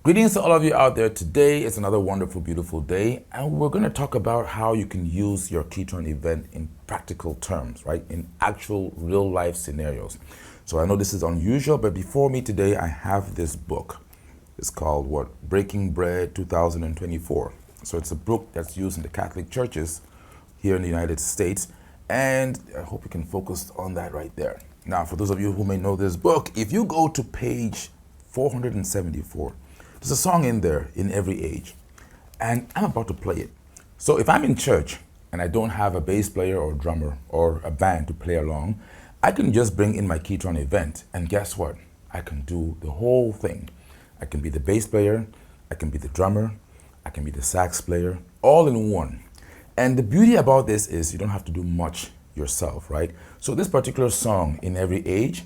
Greetings to all of you out there. Today is another wonderful, beautiful day, and we're going to talk about how you can use your KETRON event in practical terms, right? In actual real life scenarios. So I know this is unusual, but before me today, I have this book. It's called Breaking Bread 2024. So it's a book that's used in the Catholic churches here in the United States, and I hope you can focus on that right there. Now, for those of you who may know this book, if you go to page 474, there's a song in there, In Every Age, and I'm about to play it. So if I'm in church and I don't have a bass player or drummer or a band to play along, I can just bring in my KETRON event, and guess what? I can do the whole thing. I can be the bass player, I can be the drummer, I can be the sax player, all in one. And the beauty about this is you don't have to do much yourself, right? So this particular song, In Every Age,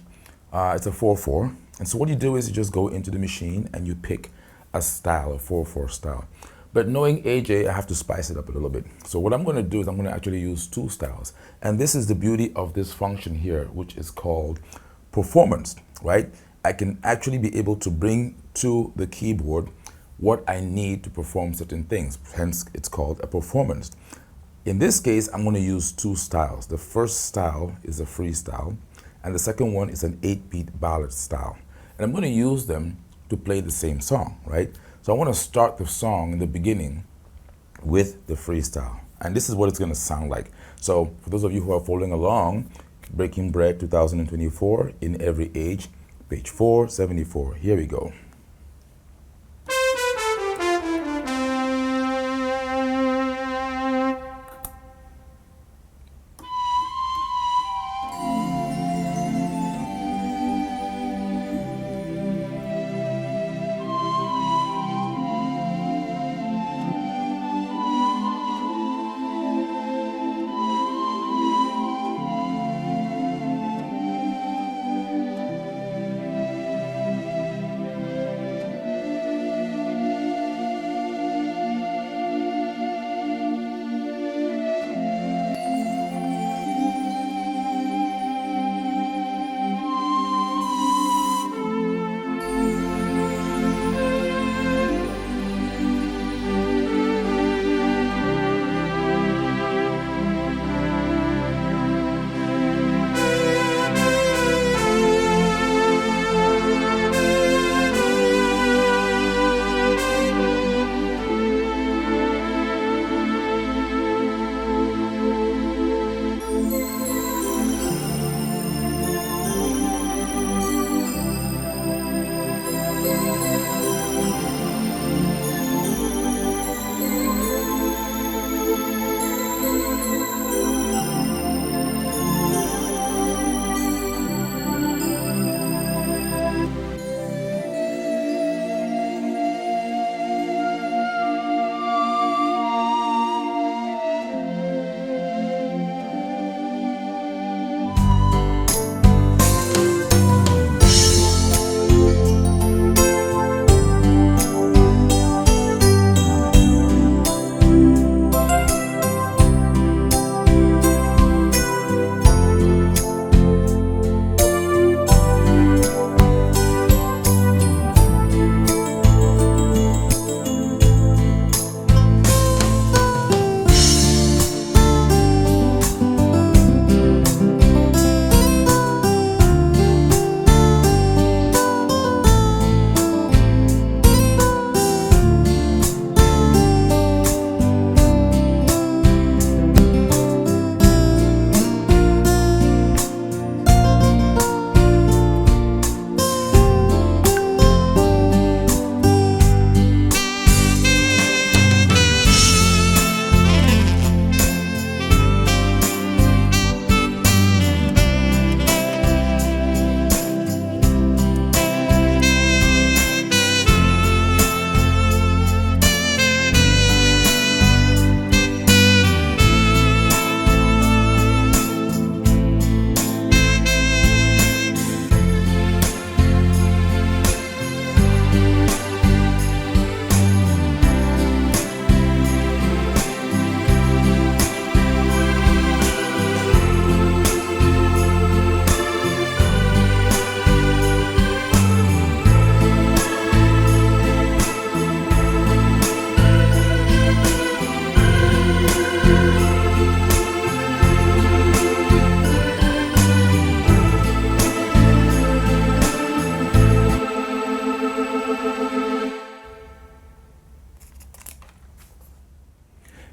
it's a 4/4. And so what you do is you just go into the machine and you pick a style, a 4/4 style. But knowing AJ, I have to spice it up a little bit. So what I'm going to do is I'm going to actually use two styles. And this is the beauty of this function here, which is called performance, right? I can actually be able to bring to the keyboard what I need to perform certain things. Hence, it's called a performance. In this case, I'm going to use two styles. The first style is a freestyle, and the second one is an 8-beat ballad style. And I'm going to use them to play the same song, right? So I want to start the song in the beginning with the freestyle. And this is what it's going to sound like. So for those of you who are following along, Breaking Bread 2024, In Every Age, page 474. Here we go.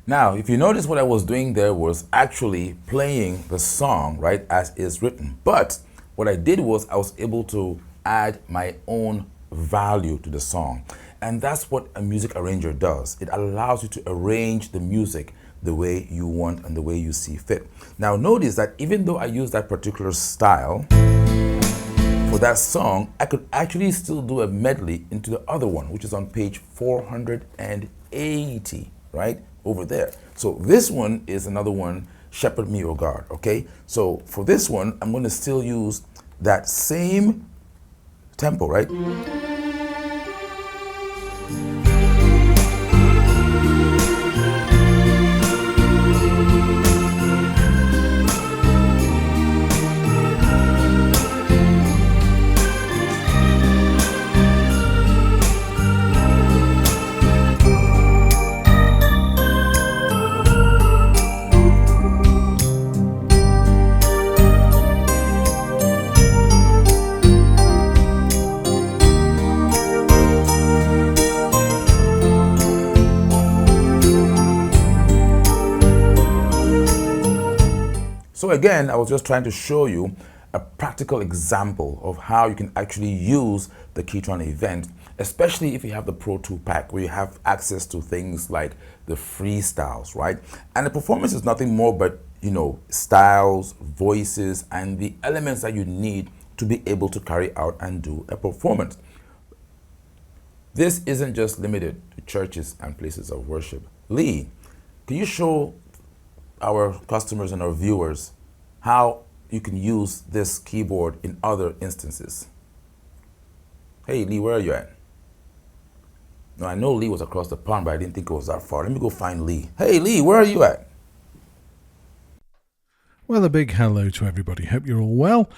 Now, if you notice, what I was doing there was actually playing the song, right, as is written. But what I did was I was able to add my own value to the song. And that's what a music arranger does. It allows you to arrange the music the way you want and the way you see fit. Now, notice that even though I use that particular style for that song, I could actually still do a medley into the other one, which is on page 480, right? Over there. So this one is another one, Shepherd Me, O God, okay? So for this one, I'm going to still use that same tempo, right? So again, I was just trying to show you a practical example of how you can actually use the KETRON event, especially if you have the Pro2 pack, where you have access to things like the freestyles, right? And the performance is nothing more but, you know, styles, voices, and the elements that you need to be able to carry out and do a performance. This isn't just limited to churches and places of worship. Lee, can you show our customers and our viewers how you can use this keyboard in other instances? Hey Lee, where are you at? No, I know Lee was across the pond, but I didn't think it was that far. Let me go find Lee. Hey Lee, where are you at? Well, a big hello to everybody. Hope you're all well.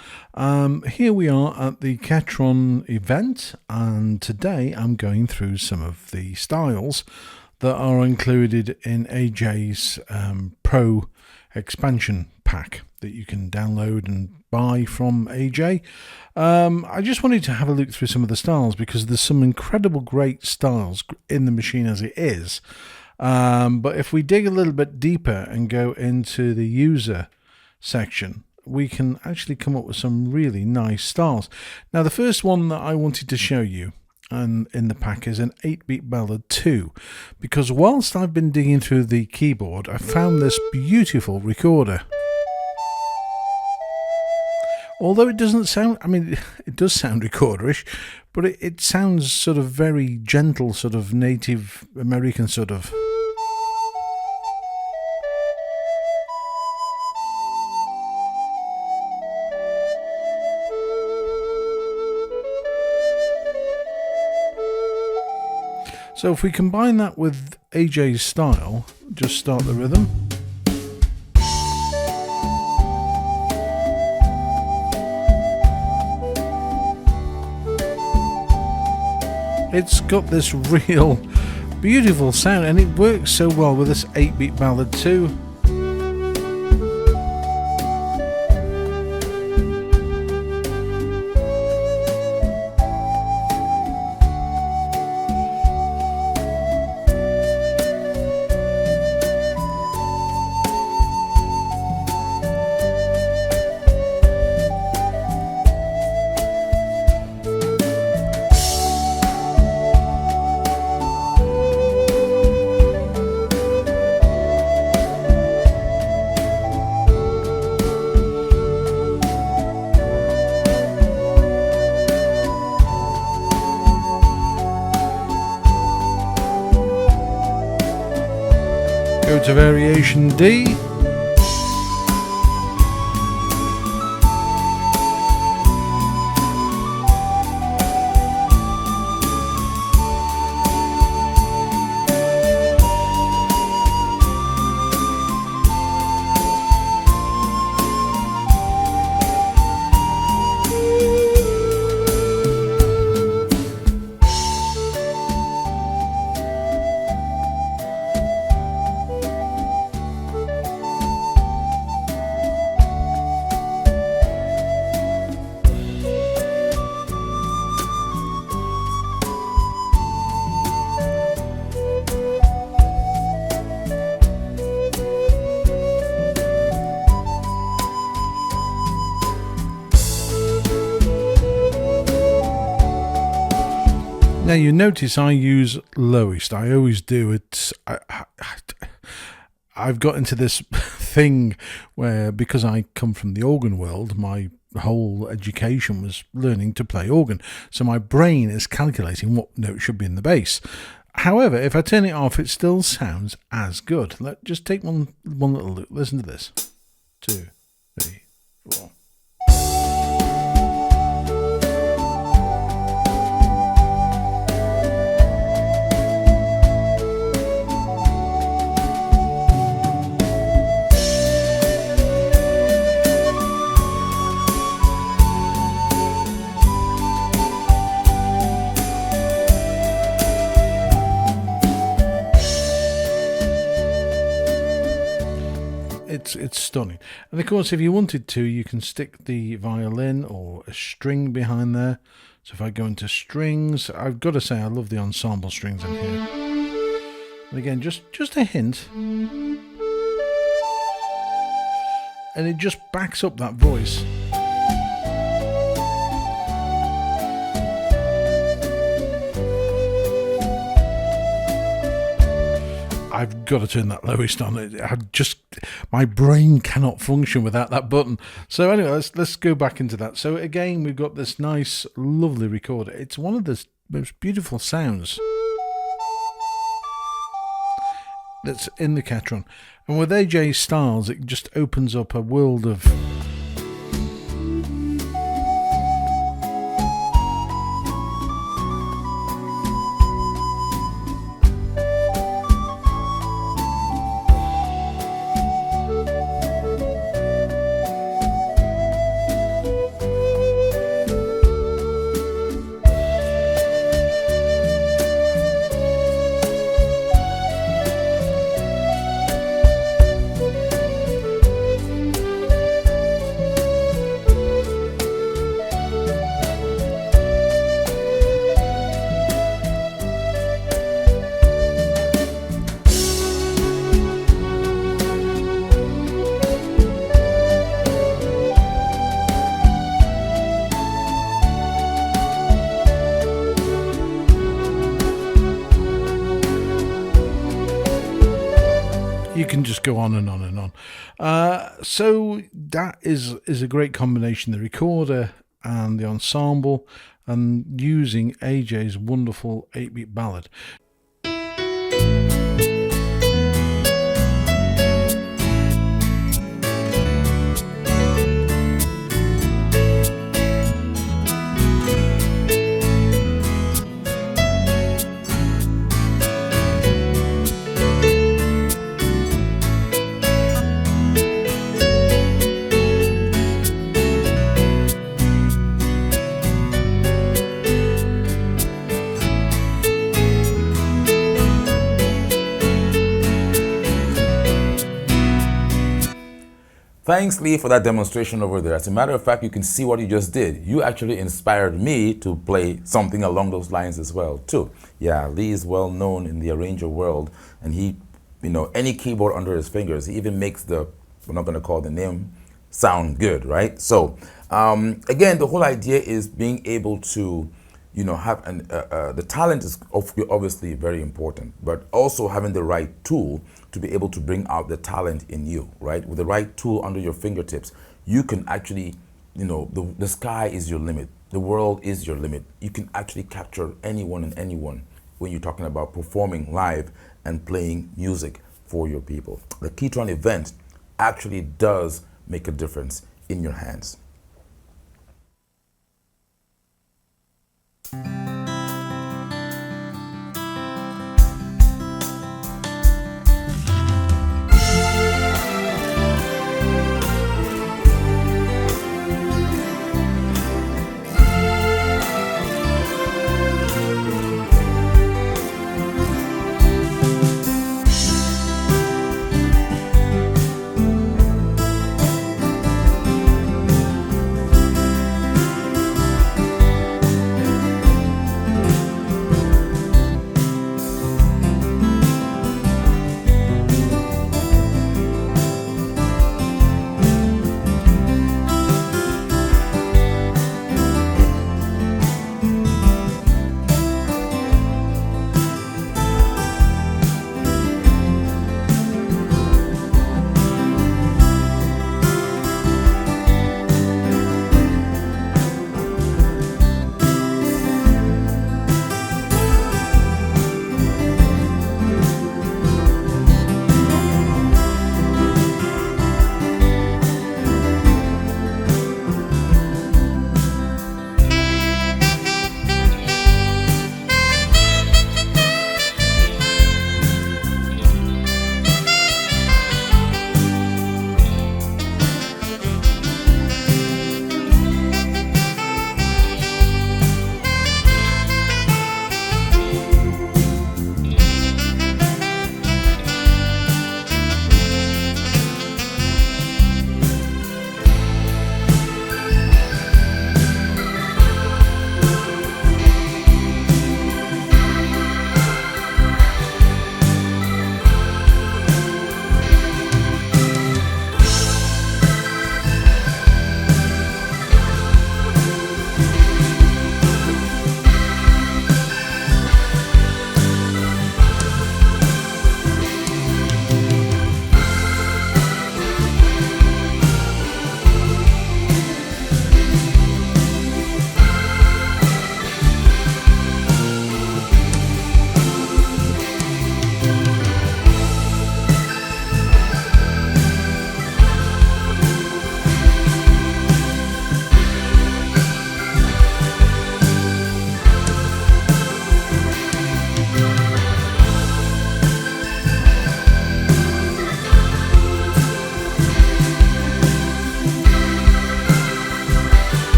Here we are at the KETRON event, and today I'm going through some of the styles that are included in AJ's Pro expansion pack that you can download and buy from AJ. I just wanted to have a look through some of the styles because there's some incredible great styles in the machine as it is. But if we dig a little bit deeper and go into the user section, we can actually come up with some really nice styles. Now, the first one that I wanted to show you and in the pack is an 8-beat ballad 2, because whilst I've been digging through the keyboard, I found this beautiful recorder. Although it doesn't sound, I mean, it does sound recorderish, but it sounds sort of very gentle, sort of Native American sort of. So if we combine that with AJ's style, just start the rhythm. It's got this real beautiful sound, and it works so well with this 8-beat ballad too. Go to variation D. Now you notice I use lowest. I always do it. I've got into this thing where, because I come from the organ world, my whole education was learning to play organ. So my brain is calculating what note should be in the bass. However, if I turn it off, it still sounds as good. Just take one little look. Listen to this. 2, 3, 4. It's stunning. And of course, if you wanted to, you can stick the violin or a string behind there. So if I go into strings, I've got to say I love the ensemble strings in here. And again, just a hint. And it just backs up that voice. I've got to turn that lowest on. My brain cannot function without that button. So anyway, let's go back into that. So again, we've got this nice, lovely recorder. It's one of the most beautiful sounds that's in the KETRON. And with AJ Styles, it just opens up a world of... You can just go on and on and on. So that is a great combination, the recorder and the ensemble, and using AJ's wonderful 8-beat ballad. Thanks, Lee, for that demonstration over there. As a matter of fact, you can see what you just did. You actually inspired me to play something along those lines as well, too. Yeah, Lee is well known in the arranger world, and he, any keyboard under his fingers, he even makes we're not going to call the name, sound good, right? So, again, the whole idea is being able to, have the talent is obviously very important, but also having the right tool to be able to bring out the talent in you, right? With the right tool under your fingertips, you can actually, the sky is your limit. The world is your limit. You can actually capture anyone and anyone when you're talking about performing live and playing music for your people. The KETRON event actually does make a difference in your hands.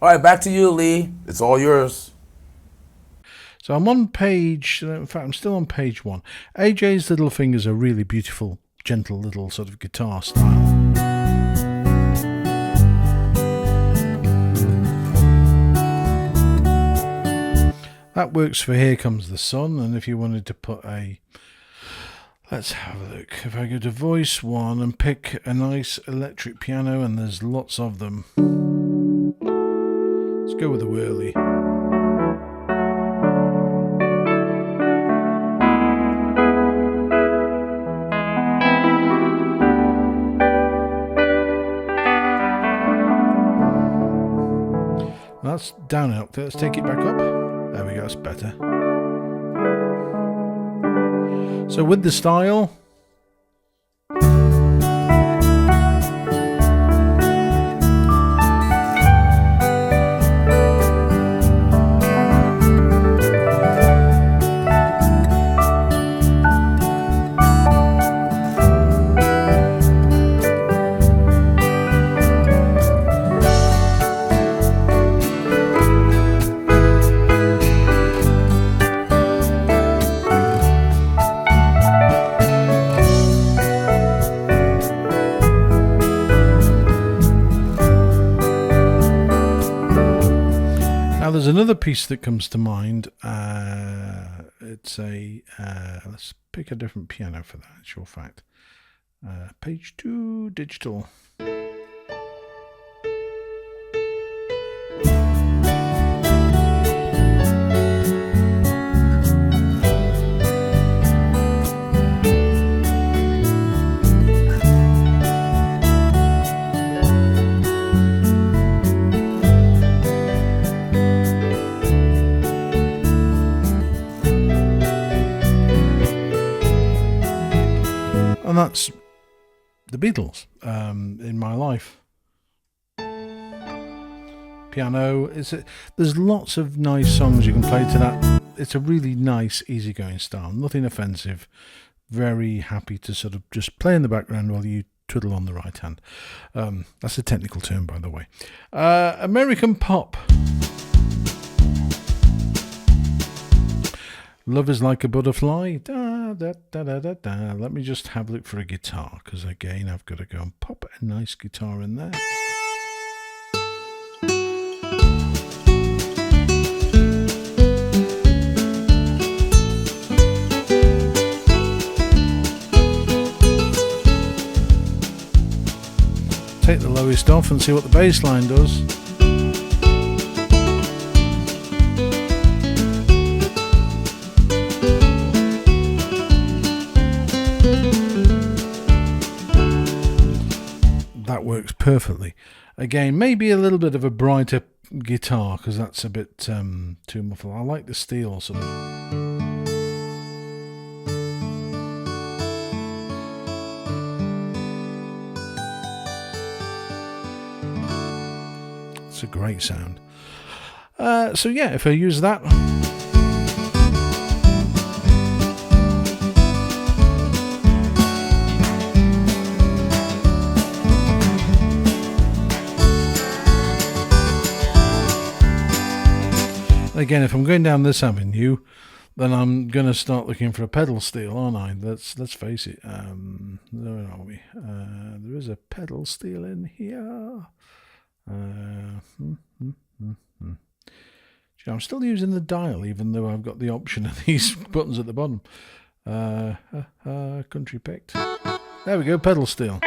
All right, back to you, Lee. It's all yours. So I'm on page, in fact, I'm still on page 1. AJ's Little Fingers are really beautiful, gentle little sort of guitar style. That works for Here Comes the Sun, and if you wanted to put a, let's have a look. If I go to voice 1 and pick a nice electric piano, and there's lots of them. Let's go with the whirly. That's down an octave. Let's take it back up. There we go, that's better. So with the style, there's another piece that comes to mind. It's a let's pick a different piano for that. It's your fact. Page 2, digital. And that's the Beatles in my life. Piano. There's lots of nice songs you can play to that. It's a really nice, easygoing style. Nothing offensive. Very happy to sort of just play in the background while you twiddle on the right hand. That's a technical term, by the way. American pop. Love is like a butterfly. Da, da, da, da, da, da. Let me just have a look for a guitar, because again I've got to go and pop a nice guitar in there. Take the lowest off and see what the bass line does. That works perfectly. Again, maybe a little bit of a brighter guitar, because that's a bit too muffled. I like the steel sort of. It's a great sound. So yeah, if I use that. Again, if I'm going down this avenue, then I'm going to start looking for a pedal steel, aren't I? Let's face it. Where are we? There is a pedal steel in here. I'm still using the dial, even though I've got the option of these buttons at the bottom. Country picked. There we go, pedal steel.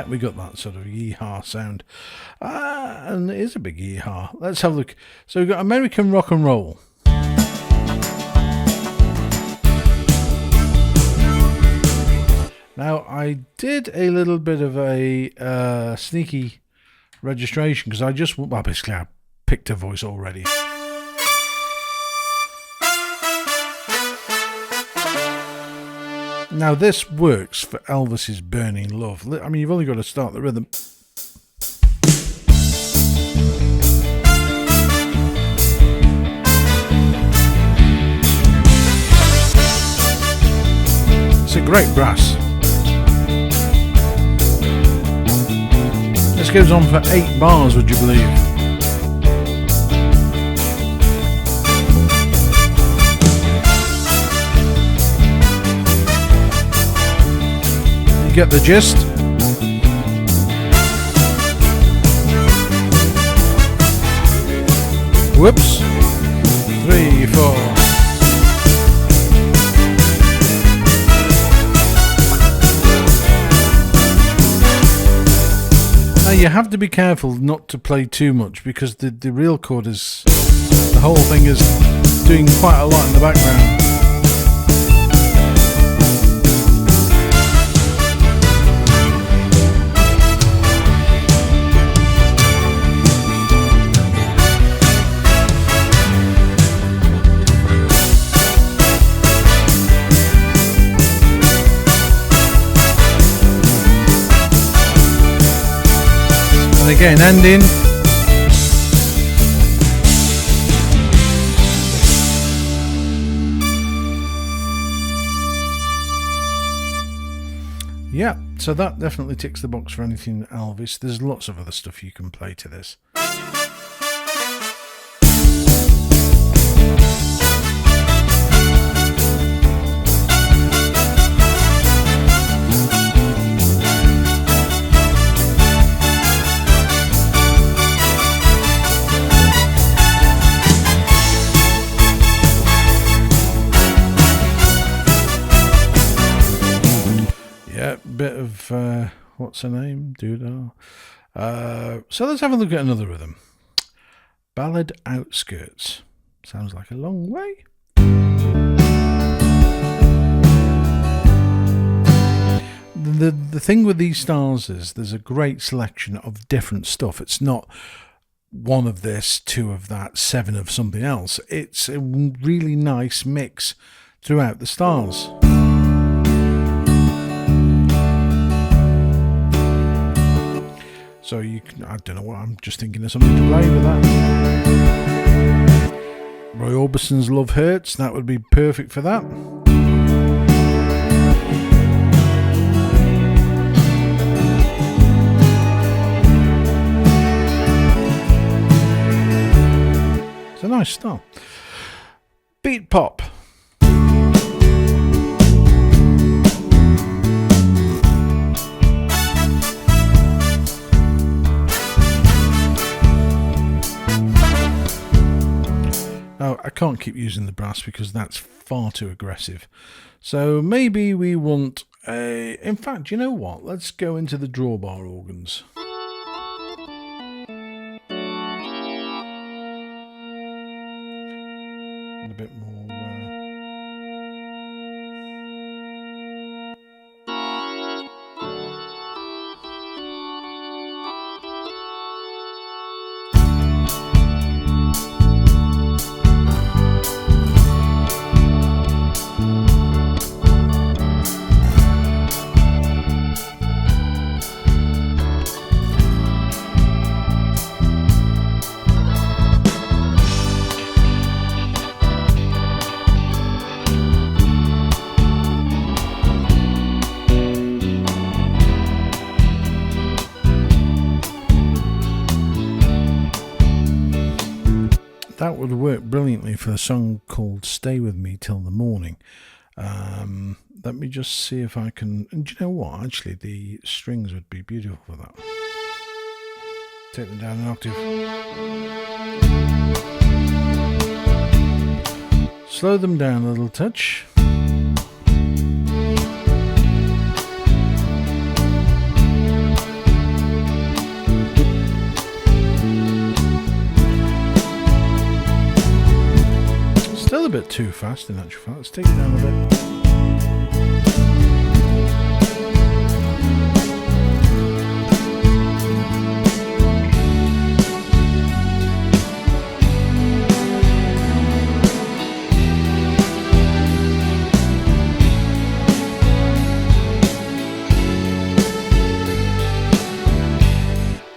Yeah, we got that sort of yee-haw sound. And it is a big yee-haw. Let's have a look. So we've got American rock and roll. Now, I did a little bit of a sneaky registration because basically I picked a voice already. Now, this works for Elvis's Burning Love. I mean, you've only got to start the rhythm. It's a great brass. This goes on for 8 bars, would you believe? You get the gist? Whoops. 3, 4. Now you have to be careful not to play too much because the real chord is, the whole thing is doing quite a lot in the background. Again, ending. Yeah, so that definitely ticks the box for anything Elvis. There's lots of other stuff you can play to this. Bit of what's her name, Doodah. So let's have a look at another rhythm. Ballad Outskirts. Sounds like a long way. The thing with these styles is there's a great selection of different stuff. It's not 1 of this, 2 of that, 7 of something else. It's a really nice mix throughout the styles. So you can, I don't know what, I'm just thinking of something to play with that. Roy Orbison's Love Hurts, that would be perfect for that. It's a nice style. Beat pop. Now, I can't keep using the brass because that's far too aggressive. So maybe we want a... In fact, you know what? Let's go into the drawbar organs. And a bit more... That would work brilliantly for a song called Stay With Me Till the Morning. Let me just see if I can... And do you know what? Actually, the strings would be beautiful for that. Take them down an octave. Slow them down a little touch. bit too fast in actual fact. Let's take it down a bit.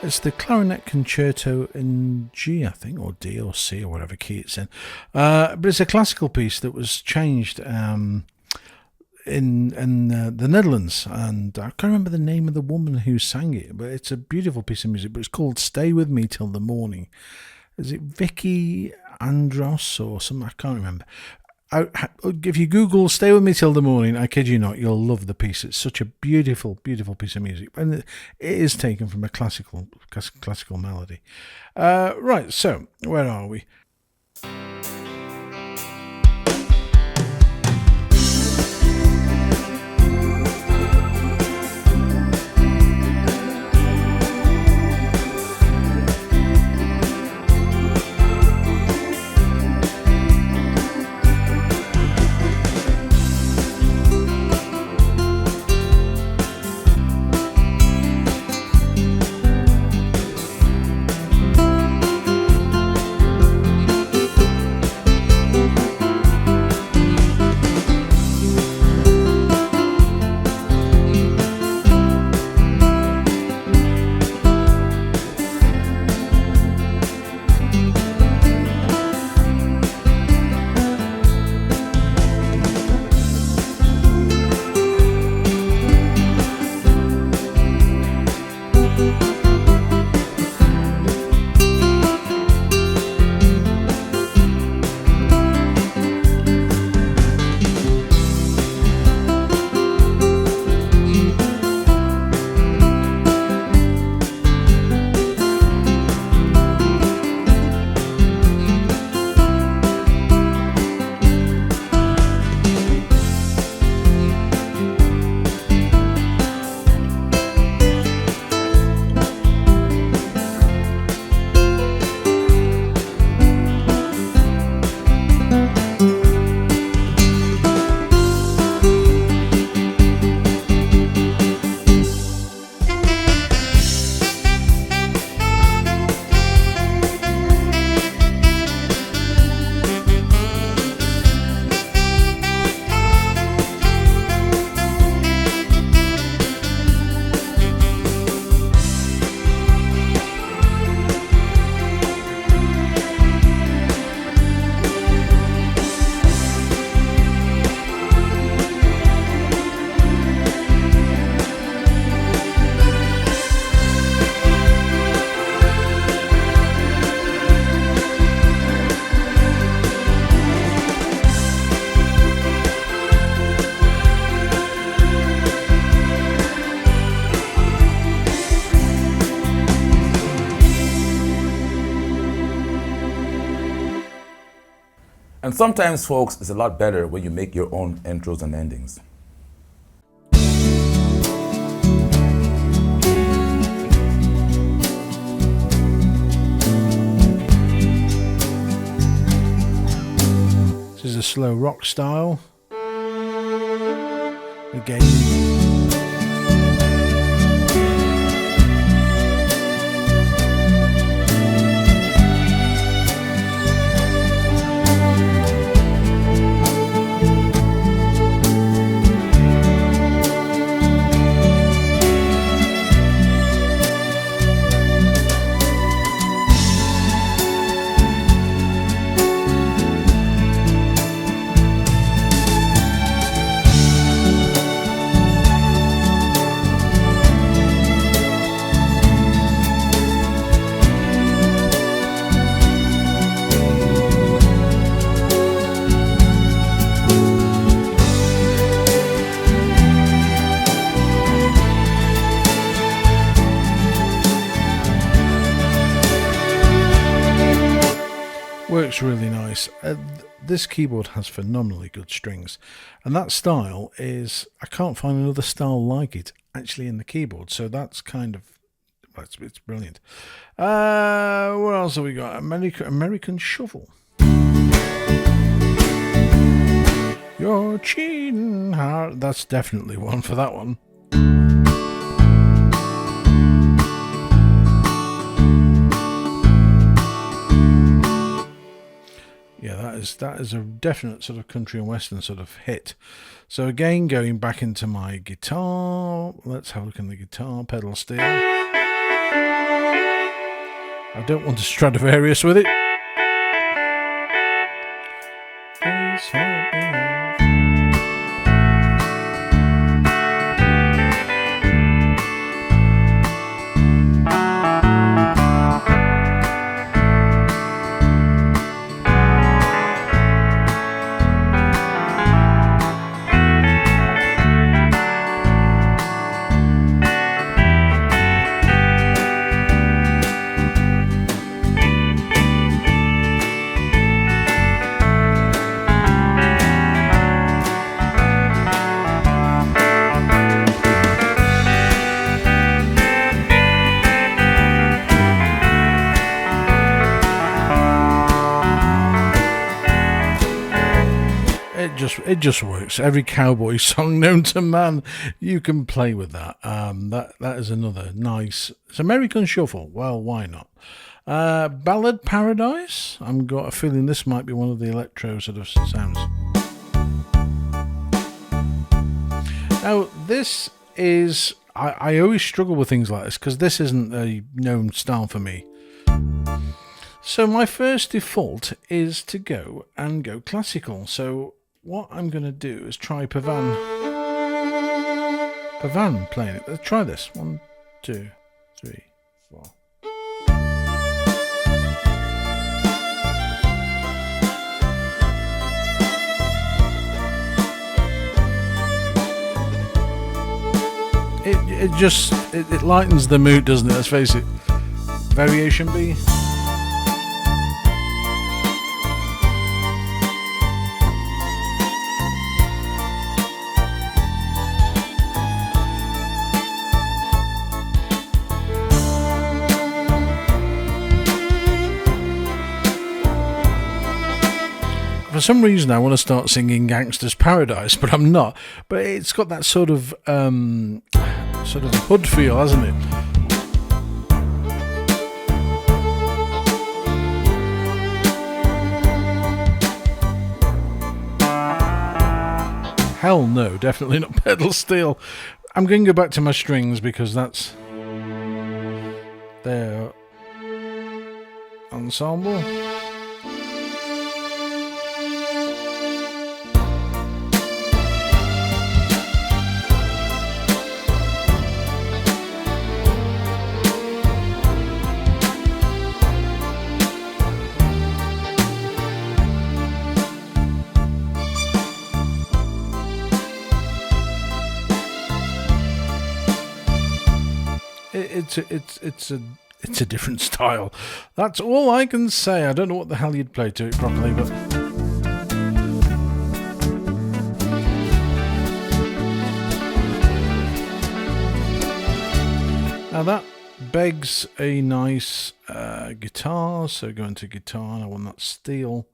It's the Clarinet Concerto in G, I think, or D or C or whatever key it's in. But it's a classical piece that was changed in the Netherlands, and I can't remember the name of the woman who sang it, but it's a beautiful piece of music. But it's called "Stay With Me Till the Morning." Is it Vicky Andros or something? I can't remember. If you Google "Stay With Me Till the Morning," I kid you not, you'll love the piece. It's such a beautiful, beautiful piece of music, and it is taken from a classical melody. Right, so where are we? And sometimes, folks, it's a lot better when you make your own intros and endings. This is a slow rock style. Again. Works really nice. This keyboard has phenomenally good strings, and that style is, I can't find another style like it actually in the keyboard, so that's kind of, it's brilliant. What else have we got? American Shuffle. You're cheating hard. That's definitely one for that one. Yeah, that is a definite sort of country and western sort of hit. So again, going back into my guitar, let's have a look in the guitar pedal steel. I don't want to Stradivarius with it. It just works. Every cowboy song known to man, you can play with that. That is another nice. It's American Shuffle. Well, why not? Ballad Paradise. I've got a feeling this might be one of the electro sort of sounds. Now, this is. I always struggle with things like this because this isn't a known style for me. So my first default is to go classical. So what I'm going to do is try Pavan playing it. Let's try this. 1, 2, 3, 4. It lightens the mood, doesn't it? Let's face it. Variation B. For some reason, I want to start singing "Gangster's Paradise," but I'm not. But it's got that sort of hood feel, hasn't it? Hell no, definitely not pedal steel. I'm going to go back to my strings because that's their ensemble. It's a different style. That's all I can say. I don't know what the hell you'd play to it properly, but now that begs a nice guitar. So going to guitar, I want that steel,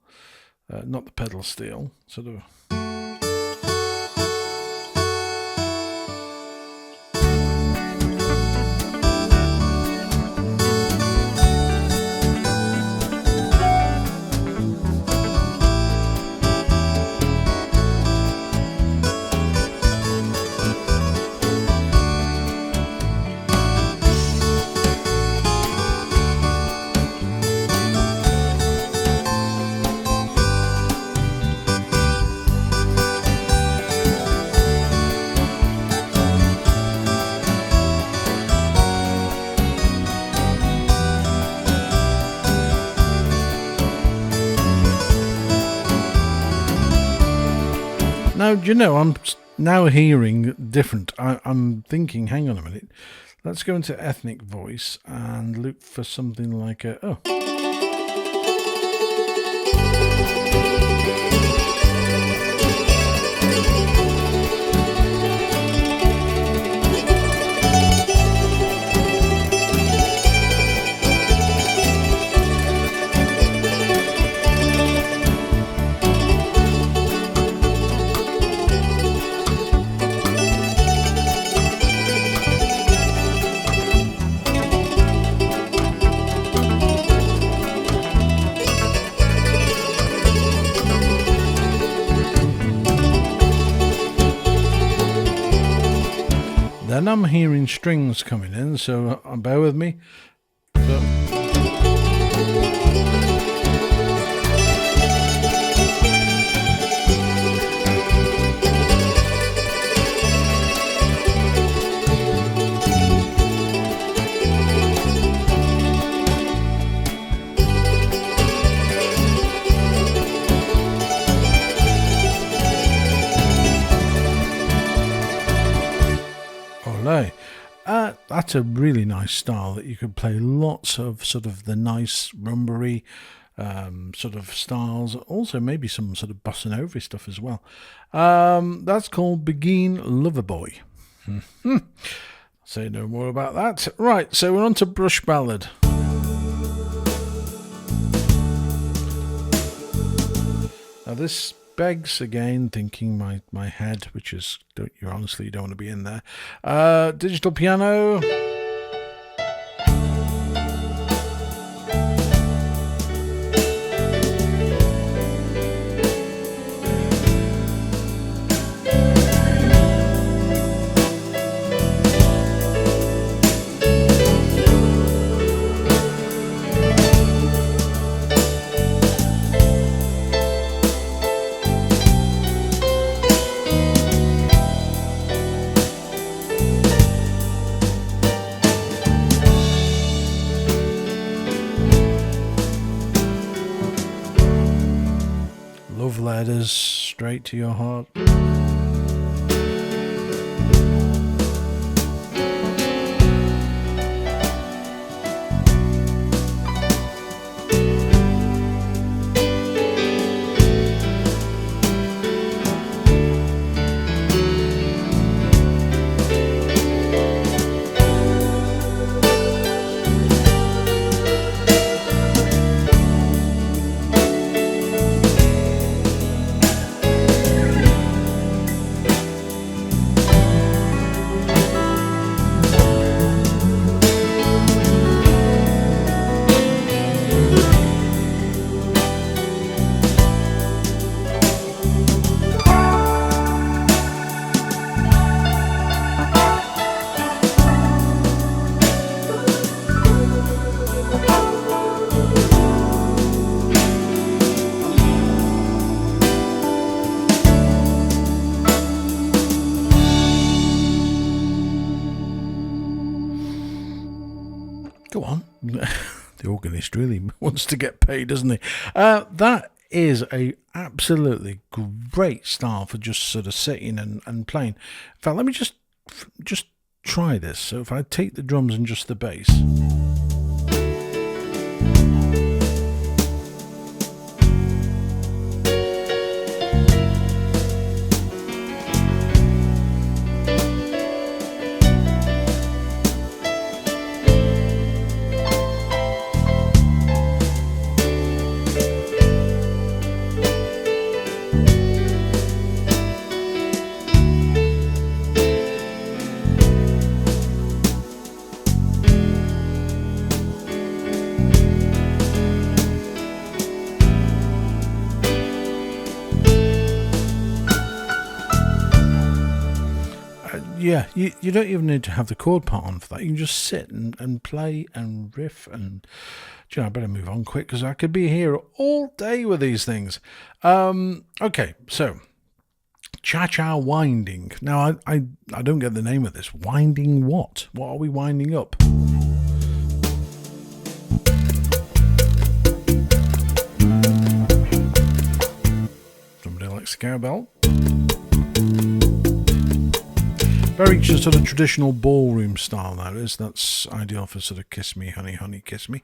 not the pedal steel, sort of. Now, do you know, I'm now hearing different. I'm thinking, hang on a minute. Let's go into ethnic voice and look for something like a... Oh. then I'm hearing strings coming in, so bear with me. That's a really nice style that you could play lots of sort of the nice rumbery sort of styles, also maybe some sort of bossa nova stuff as well. That's called Begin Loverboy. Say no more about that. Right, so we're on to Brush Ballad. Now this begs again thinking my head, which is you honestly don't want to be in there. Digital piano. Love letters straight to your heart. Go on. The organist really wants to get paid, doesn't he? That is a absolutely great style for just sort of sitting and playing. In fact, let me just try this. So if I take the drums and just the bass. Yeah, you don't even need to have the chord part on for that. You can just sit and play and riff and... I better move on quick because I could be here all day with these things. Okay, so... Cha-cha winding. Now, I don't get the name of this. Winding what? What are we winding up? Somebody likes the cowbell? Very just sort of traditional ballroom style, that is. That's ideal for sort of kiss me, honey, honey, kiss me.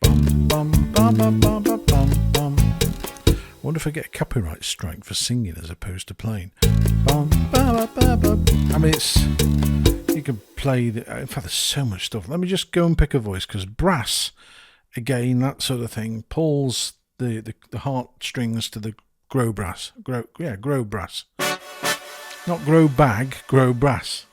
Bum, bum, bum, bum, bum, bum, bum, bum. I wonder if I get a copyright strike for singing as opposed to playing. Bum, ba, ba, ba, ba. I mean, you can play, in fact, there's so much stuff. Let me just go and pick a voice, because brass, again, that sort of thing, pulls the heartstrings to the grow brass. Grow brass. Not grow bag, grow brass.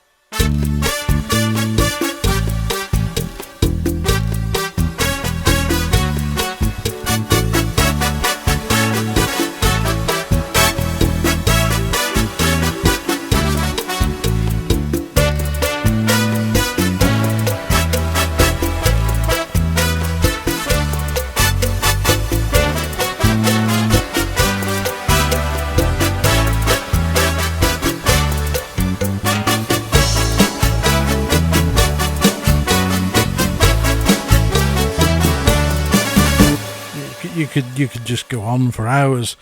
could just go on for hours.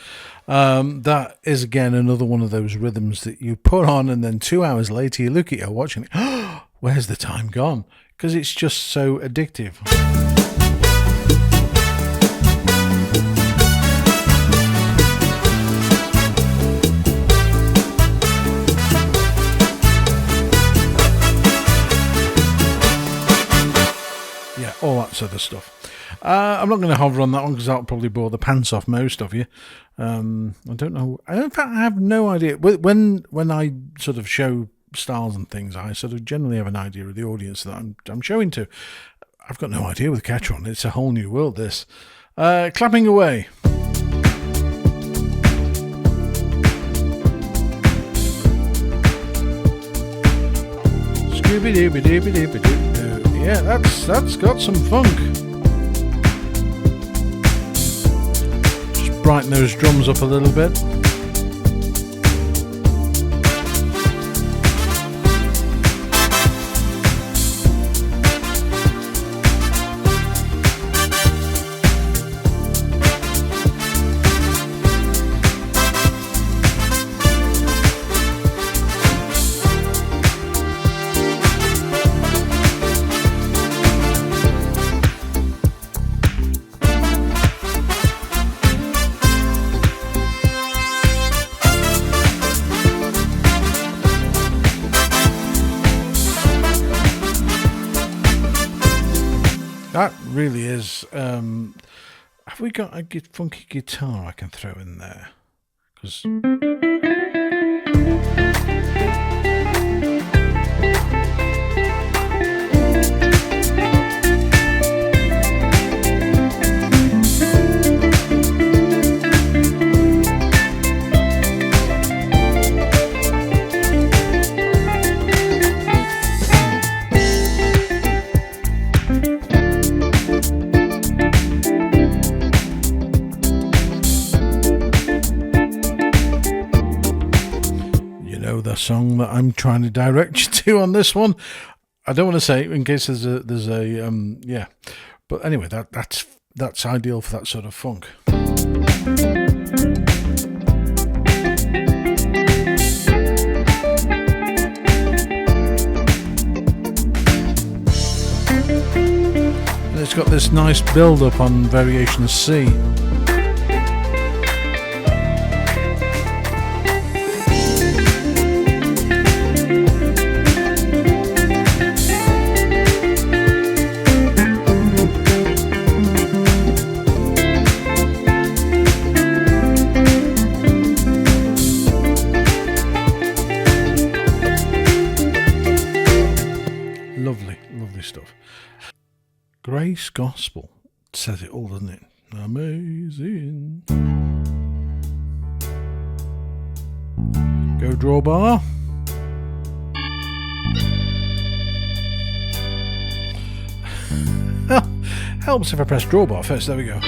That is again another one of those rhythms that you put on, and then 2 hours later you look at your watch and where's the time gone? Because it's just so addictive. Yeah, all that sort of stuff. I'm not going to hover on that one because that'll probably bore the pants off most of you. I don't know. In fact, I have no idea. When I sort of show styles and things, I sort of generally have an idea of the audience that I'm showing to. I've got no idea with KETRON. It's a whole new world, this. Clapping away. Scooby-Dooby-Dooby-Dooby-Doo. Yeah, that's got some funk. Just brighten those drums up a little bit. That really is. Have we got a funky guitar I can throw in there? Because the song that I'm trying to direct you to on this one. I don't want to say it in case there's a yeah, but anyway, that's ideal for that sort of funk. And it's got this nice build up on variation C. Lovely stuff. Grace Gospel says it all, doesn't it? Amazing. Go drawbar. Helps if I press drawbar first. There we go.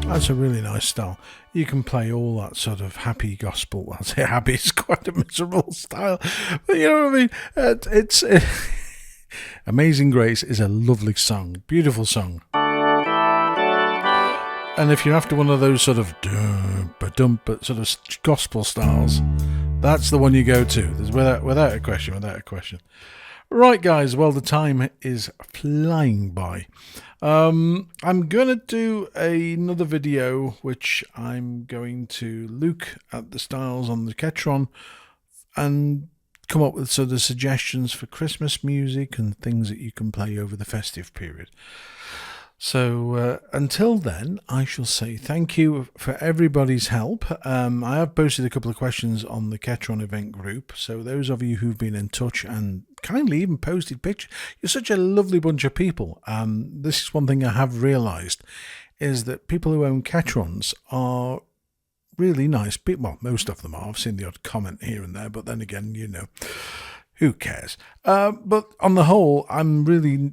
That's a really nice style. You can play all that sort of happy gospel. I'll say happy is quite a miserable style, but you know what I mean. It's Amazing Grace is a lovely song, beautiful song. And if you're after one of those sort of sort of gospel styles, that's the one you go to. There's without a question. Right, guys. Well, the time is flying by. I'm going to do another video which I'm going to look at the styles on the KETRON and come up with sort of suggestions for Christmas music and things that you can play over the festive period. So until then, I shall say thank you for everybody's help. I have posted a couple of questions on the KETRON event group. So those of you who've been in touch and kindly even posted pictures, you're such a lovely bunch of people. This is one thing I have realised, is that people who own KETRONs are really nice people. Well, most of them are. I've seen the odd comment here and there, but then again, you know, who cares? But on the whole, I'm really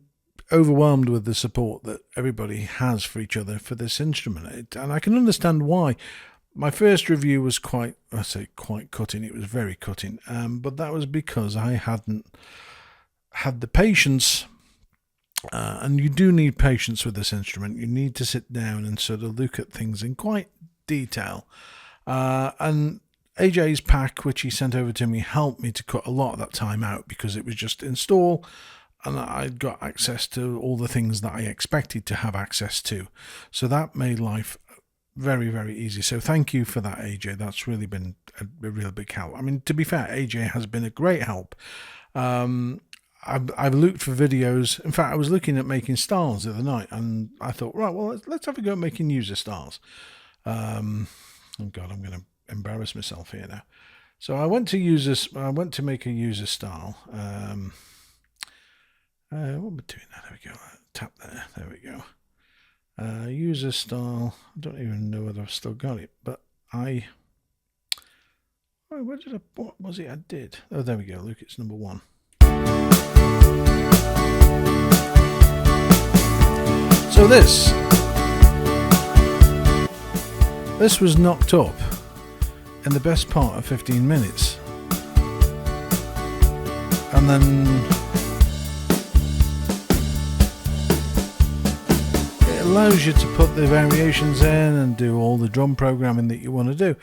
overwhelmed with the support that everybody has for each other for this instrument, and I can understand why. My first review was quite cutting. It was very cutting, but that was because I hadn't had the patience, and you do need patience with this instrument. You need to sit down and sort of look at things in quite detail, and AJ's pack, which he sent over to me, helped me to cut a lot of that time out, because it was just install and I got access to all the things that I expected to have access to. So that made life very, very easy. So thank you for that, AJ. That's really been a real big help. I mean, to be fair, AJ has been a great help. I've looked for videos. In fact, I was looking at making styles the other night, and I thought, right, well, let's have a go at making user styles. Oh God, I'm going to embarrass myself here now. So I went to make a user style. What am I doing now? There we go. Tap there. There we go. User style. I don't even know whether I've still got it, but what was it I did? Oh, there we go. Look, it's number 1. So this was knocked up in the best part of 15 minutes. And then it allows you to put the variations in and do all the drum programming that you want to do.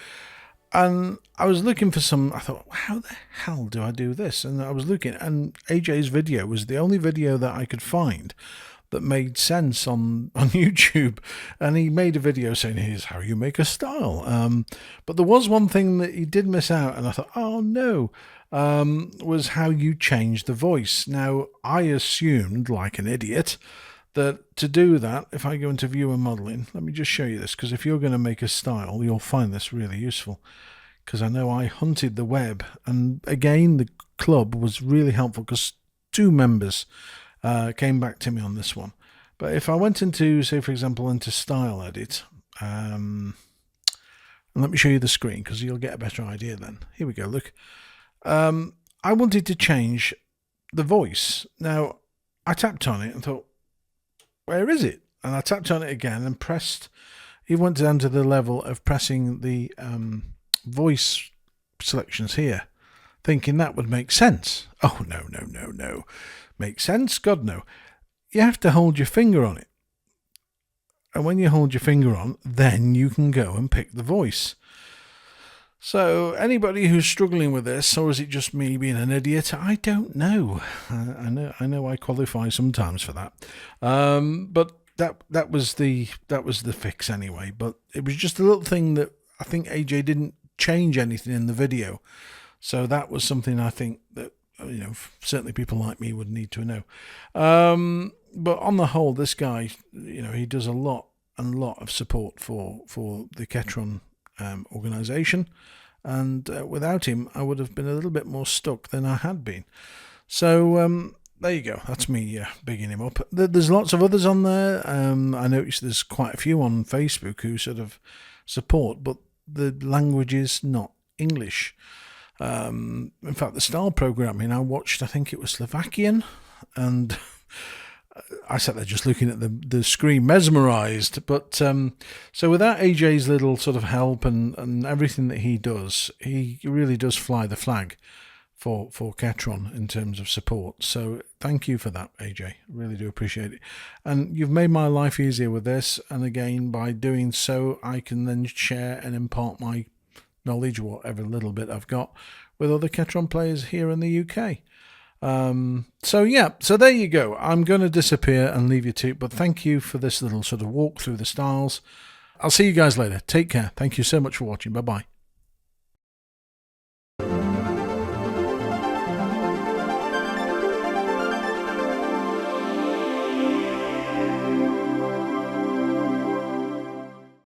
And I was looking for some, I thought, how the hell do I do this? And I was looking, and AJ's video was the only video that I could find that made sense on YouTube. And he made a video saying, here's how you make a style. But there was one thing that he did miss out, and I thought, oh no, was how you change the voice. Now, I assumed, like an idiot, that to do that, if I go into viewer modeling, let me just show you this, because if you're going to make a style, you'll find this really useful, because I know I hunted the web, and again, the club was really helpful, because 2 members came back to me on this one. But if I went into, say for example, into style edit, and let me show you the screen, because you'll get a better idea then. Here we go, look. I wanted to change the voice. Now, I tapped on it and thought, where is it? And I tapped on it again and pressed. He went down to the level of pressing the voice selections here, thinking that would make sense. Oh, no. Make sense? God, no. You have to hold your finger on it. And when you hold your finger on, then you can go and pick the voice. So anybody who's struggling with this, or is it just me being an idiot? I don't know. I know I qualify sometimes for that. But that was the fix anyway. But it was just a little thing that I think AJ didn't change anything in the video. So that was something I think that, you know, certainly people like me would need to know. But on the whole, this guy, you know, he does a lot of support for the KETRON organization, and without him I would have been a little bit more stuck than I had been. So there you go, that's me bigging him up. There's lots of others on there. I noticed there's quite a few on Facebook who sort of support, but the language is not English. In fact, the style programming I watched, I think it was Slovakian, and I sat there just looking at the screen, mesmerised. But so without AJ's little sort of help and everything that he does, he really does fly the flag for KETRON in terms of support. So thank you for that, AJ. Really do appreciate it. And you've made my life easier with this. And again, by doing so, I can then share and impart my knowledge, whatever little bit I've got, with other KETRON players here in the UK. So there you go. I'm going to disappear and leave you to it, but thank you for this little sort of walk through the styles. I'll see you guys later. Take care. Thank you so much for watching. Bye bye.